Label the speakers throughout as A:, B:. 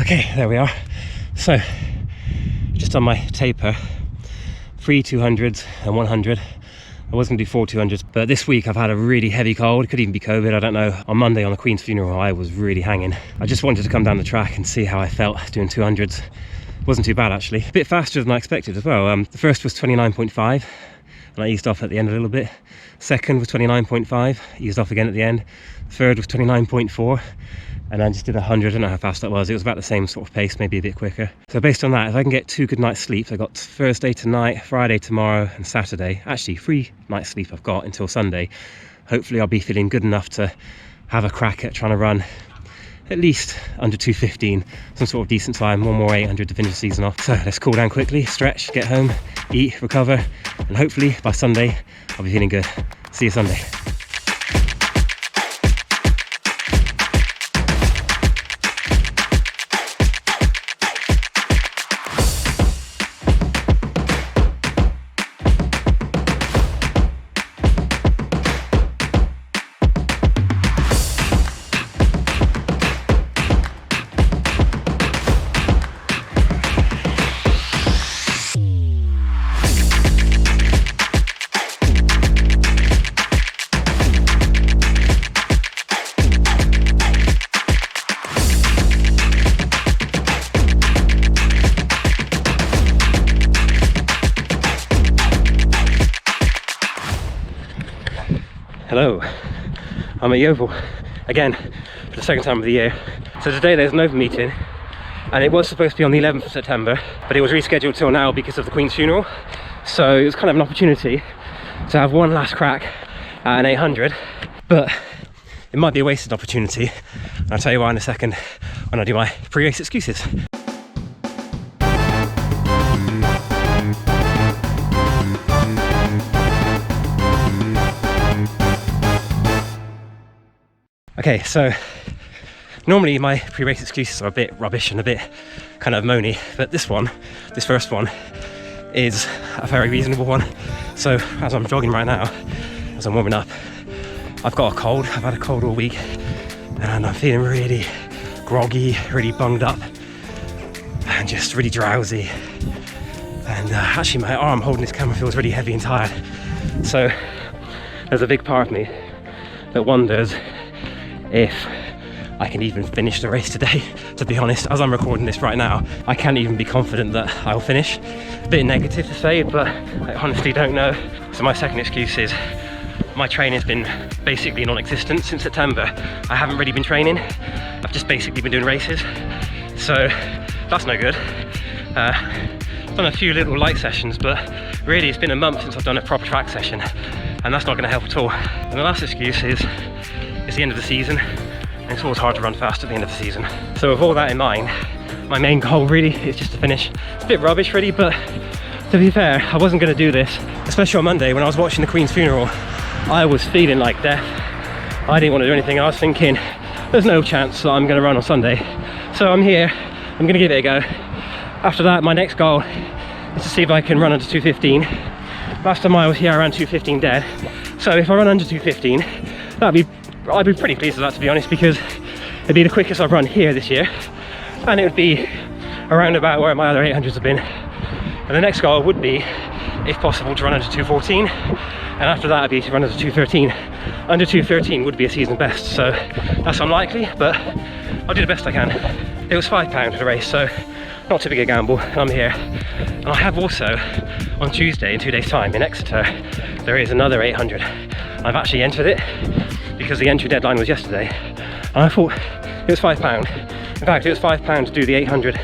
A: Okay, there we are. So, just on my taper, 3 200s and 100. I was going to do 4 200s, but this week I've had a really heavy cold. It could even be COVID, I don't know. On Monday on the Queen's funeral, I was really hanging. I just wanted to come down the track and see how I felt doing 200s. Wasn't too bad actually. A bit faster than I expected as well. The first was 29.5 and I eased off at the end a little bit. Second was 29.5, eased off again at the end. Third was 29.4. And I just did 100, I don't know how fast that was. It was about the same sort of pace, maybe a bit quicker. So based on that, if I can get 2 good nights sleep, I got Thursday tonight, Friday tomorrow and Saturday. Actually 3 nights sleep I've got until Sunday. Hopefully I'll be feeling good enough to have a crack at trying to run at least under 2:15, some sort of decent time, one more 800 to finish the season off. So let's cool down quickly, stretch, get home, eat, recover, and hopefully by Sunday I'll be feeling good. See you Sunday. Hello, I'm at Yeovil again for the second time of the year. So today there's an open meeting and it was supposed to be on the 11th of September, but it was rescheduled till now because of the Queen's funeral. So it was kind of an opportunity to have one last crack at an 800, but it might be a wasted opportunity. I'll tell you why in a second when I do my pre-race excuses. Okay, so normally my pre-race excuses are a bit rubbish and a bit kind of moany, but this first one, is a very reasonable one. So as I'm jogging right now, as I'm warming up, I've got a cold. I've had a cold all week and I'm feeling really groggy, really bunged up and just really drowsy. And actually my arm holding this camera feels really heavy and tired. So there's a big part of me that wonders if I can even finish the race today. To be honest, as I'm recording this right now, I can't even be confident that I'll finish. A bit negative to say, but I honestly don't know. So my second excuse is my training's been basically non-existent since September. I haven't really been training. I've just basically been doing races. So that's no good. I've done a few little light sessions, but really it's been a month since I've done a proper track session, and that's not going to help at all. And the last excuse is it's the end of the season and it's always hard to run fast at the end of the season. So with all that in mind, my main goal really is just to finish. It's a bit rubbish really, but to be fair, I wasn't going to do this, especially on Monday when I was watching the Queen's funeral. I was feeling like death. I didn't want to do anything. I was thinking there's no chance that I'm going to run on Sunday. So I'm here, I'm going to give it a go. After that, my next goal is to see if I can run under 2:15. Last time I was here I ran 2:15 dead. So if I run under 2:15, I'd be pretty pleased with that, to be honest, because it'd be the quickest I've run here this year, and it would be around about where my other 800s have been. And the next goal would be, if possible, to run under 2:14, and after that it'd be to run under 2:13. Under 2:13 would be a season best, so that's unlikely, but I'll do the best I can. It was £5 for the race, so not too big a gamble, and I'm here. And I have also, on Tuesday, in 2 days time, in Exeter, there is another 800. I've actually entered it because the entry deadline was yesterday, and I thought it was £5. In fact, it was £5 to do the 800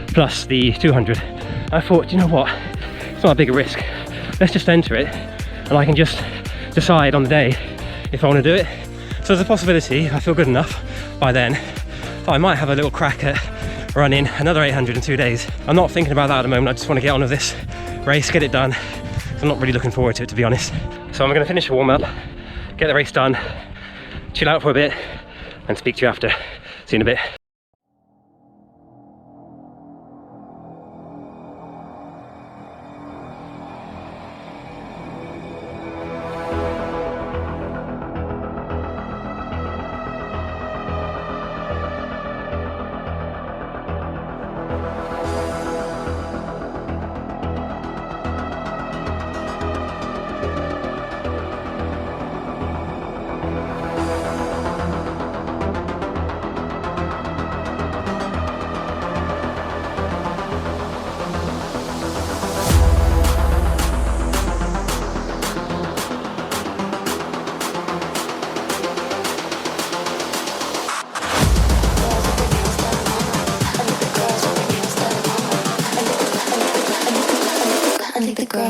A: plus the 200. I thought, you know what, it's not a big a risk. Let's just enter it, and I can just decide on the day if I want to do it. So there's a possibility, if I feel good enough by then, that I might have a little crack at running another 800 in 2 days. I'm not thinking about that at the moment. I just want to get on with this race, get it done. So I'm not really looking forward to it, to be honest. So I'm going to finish a warm up, get the race done, chill out for a bit, and speak to you after. See you in a bit.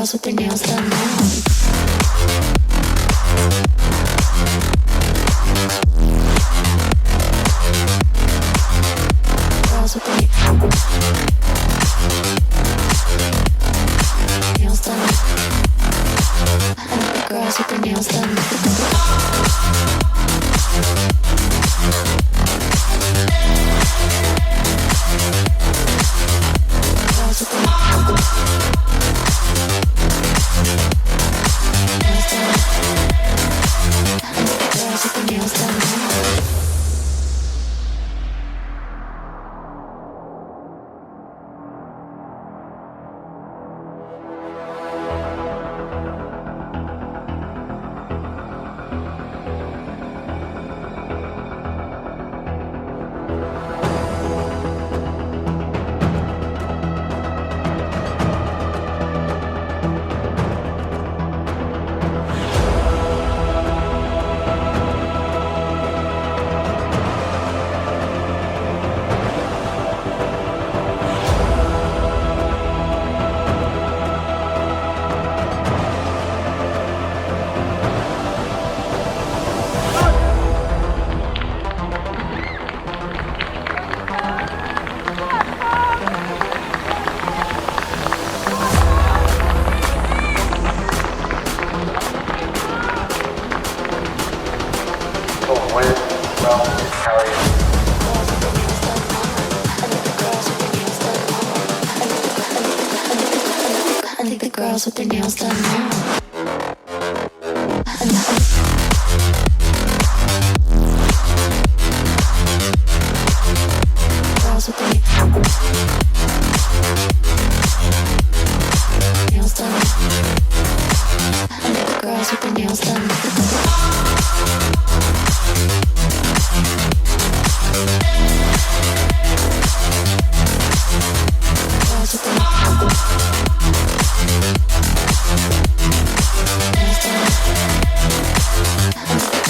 B: girls with their nails done now. Girls with their nails done. I like the girls with their nails done. Girls with their nails done. I think the girls with their nails done now. Girls with their nails done. I think the girls with their nails done.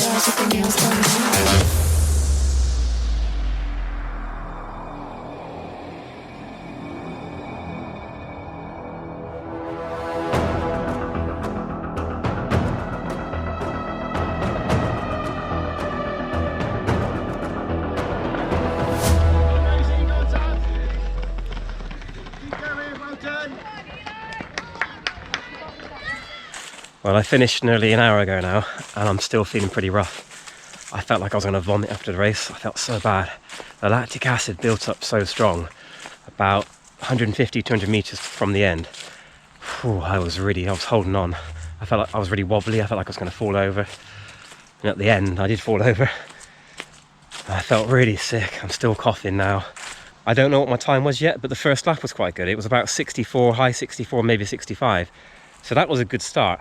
B: Girls with their nails done.
A: Well, I finished nearly an hour ago now, and I'm still feeling pretty rough. I felt like I was going to vomit after the race. I felt so bad. The lactic acid built up so strong, about 150, 200 meters from the end. Whew, I was holding on. I felt like I was really wobbly. I felt like I was going to fall over. And at the end, I did fall over. I felt really sick. I'm still coughing now. I don't know what my time was yet, but the first lap was quite good. It was about 64, high 64, maybe 65. So that was a good start.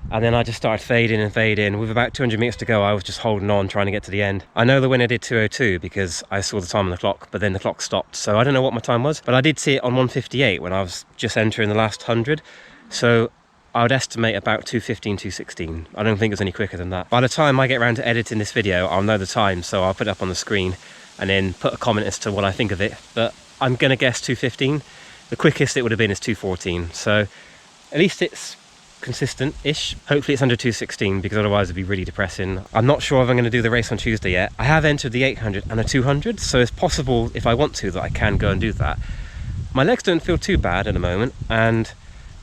A: And then I just started fading and fading. With about 200 meters to go, I was just holding on, trying to get to the end. I know the winner did 2:02 because I saw the time on the clock, but then the clock stopped. So I don't know what my time was, but I did see it on 1:58 when I was just entering the last 100. So I would estimate about 2:15, 2:16. I don't think it was any quicker than that. By the time I get around to editing this video, I'll know the time, so I'll put it up on the screen and then put a comment as to what I think of it. But I'm gonna guess 2:15. The quickest it would have been is 2:14. So at least it's consistent-ish. Hopefully it's under 2:16 because otherwise it'd be really depressing. I'm not sure if I'm going to do the race on Tuesday yet. I have entered the 800 and a 200, so it's possible if I want to that I can go and do that. My legs don't feel too bad at the moment, and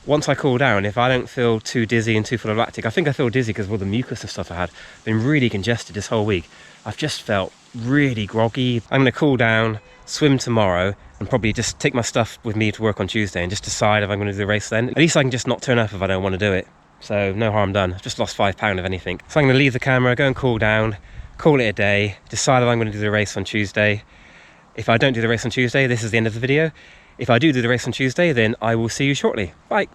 A: once I cool down, if I don't feel too dizzy and too full of lactic, I think I feel dizzy because of all the mucus and stuff I had. Been really congested this whole week. I've just felt really groggy. I'm going to cool down, swim tomorrow, and probably just take my stuff with me to work on Tuesday and just decide if I'm going to do the race then. At least I can just not turn up if I don't want to do it. So no harm done. I've just lost £5 if anything. So I'm going to leave the camera, go and cool down, call it a day, decide if I'm going to do the race on Tuesday. If I don't do the race on Tuesday, this is the end of the video. If I do the race on Tuesday, then I will see you shortly. Bye.